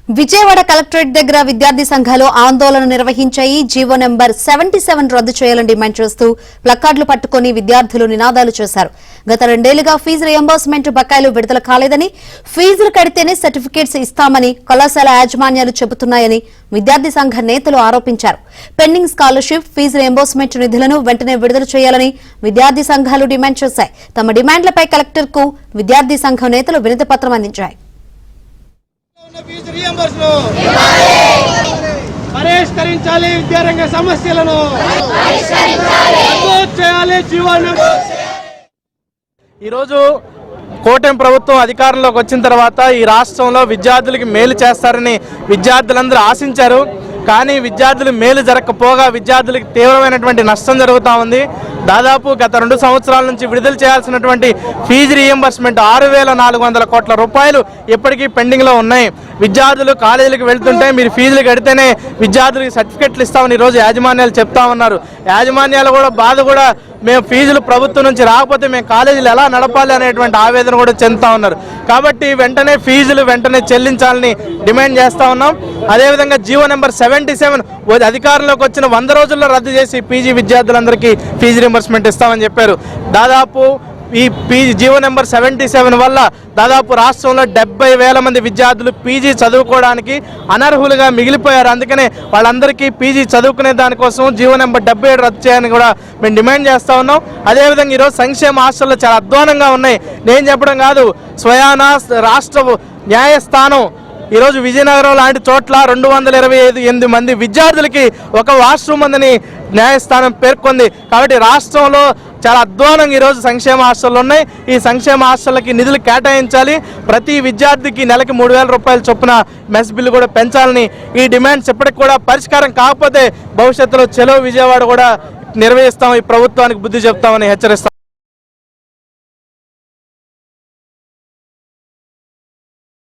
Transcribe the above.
Vijayawada collectorate దగ్గర విద్యార్థి సంఘాలు ఆందోళన నిర్వహించాయి. జీవో నెంబర్ 77 రద్దు చేయాలని డిమాండ్ చేస్తూ ప్లకార్డులు పట్టుకుని విద్యార్థులు నినాదాలు చేశారు. గత 2 ఏళ్లుగా ఫీజు రియంబర్స్మెంట్ బకాయిలు విడుదల కాలేదని, ఫీజులు కడితేనే సర్టిఫికేట్స్ ఇస్తామని కళాశాల యాజమాన్యాలు చెబుతున్నాయని విద్యార్థి సంఘ నేతలు ఆరోపించారు. పెండింగ్ స్కాలర్షిప్, ఫీజు రియంబర్స్మెంట్ నిధులను వెంటనే విడుదల చేయాలని విద్యార్థి సంఘాలు డిమాండ్ చేశాయి. తమ డిమాండ్లపై కలెక్టర్కు విద్యార్థి సంఘం నేతలు వినతి పత్రం అందించాయి. పరిష్కరించాలి విద్యారంగ సమస్యలను. ఈరోజు కూటమి ప్రభుత్వం అధికారంలోకి వచ్చిన తర్వాత ఈ రాష్ట్రంలో విద్యార్థులకి మేలు చేస్తారని విద్యార్థులందరూ ఆశించారు. కానీ విద్యార్థులు మేలు జరగకపోగా విద్యార్థులకి తీవ్రమైనటువంటి నష్టం జరుగుతూ ఉంది. దాదాపు గత 2 సంవత్సరాల నుంచి విడుదల చేయాల్సినటువంటి ఫీజు రీఎంబర్స్మెంట్ 6,400 కోట్ల రూపాయలు ఇప్పటికీ పెండింగ్లో ఉన్నాయి. విద్యార్థులు కాలేజీలకు వెళ్తుంటే మీరు ఫీజులు కడితేనే విద్యార్థులకి సర్టిఫికెట్లు ఇస్తామని ఈరోజు యాజమాన్యాలు చెప్తా ఉన్నారు. యాజమాన్యాలు కూడా బాధ కూడా మేము ఫీజులు ప్రభుత్వం నుంచి రాకపోతే మేము కాలేజీలు ఎలా నడపాలి అనేటువంటి ఆవేదన కూడా చెందుతా ఉన్నారు. కాబట్టి వెంటనే ఫీజులు వెంటనే చెల్లించాలని డిమాండ్ చేస్తూ ఉన్నాం. అదేవిధంగా జీవో నెంబర్ 77 అధికారంలోకి వచ్చిన 100 రోజుల్లో రద్దు చేసి పీజీ విద్యార్థులందరికీ ఫీజు రింబర్స్మెంట్ ఇస్తామని చెప్పారు. దాదాపు ఈ జీవో నెంబర్ 77 వల్ల దాదాపు రాష్ట్రంలో 70,000 మంది విద్యార్థులు పీజీ చదువుకోవడానికి అనర్హులుగా మిగిలిపోయారు. అందుకనే వాళ్ళందరికీ పీజీ చదువుకునే దానికోసం జీవో నెంబర్ 77 రద్దు చేయాలని కూడా మేము డిమాండ్ చేస్తూ ఉన్నాం. అదేవిధంగా ఈరోజు సంక్షేమ హాస్టల్లో చాలా అధ్వానంగా ఉన్నాయి. నేను చెప్పడం కాదు, స్వయాన రాష్ట్ర న్యాయస్థానం ఈరోజు విజయనగరం లాంటి చోట్ల 228 మంది విద్యార్థులకి ఒక వాష్రూమ్ ఉందని న్యాయస్థానం పేర్కొంది. కాబట్టి రాష్ట్రంలో చాలా అధ్వానంగా ఈరోజు సంక్షేమ హాస్టళ్ళు ఉన్నాయి. ఈ సంక్షేమ హాస్టళ్ళకి నిధులు కేటాయించాలి. ప్రతి విద్యార్థికి నెలకి 3,000 రూపాయల చొప్పున మెస్ బిల్లు కూడా పెంచాలని ఈ డిమాండ్స్ ఎప్పటికి కూడా పరిష్కారం కాకపోతే భవిష్యత్తులో చలో విజయవాడ కూడా నిర్వహిస్తాం, ఈ ప్రభుత్వానికి బుద్ధి చెప్తామని హెచ్చరిస్తాం.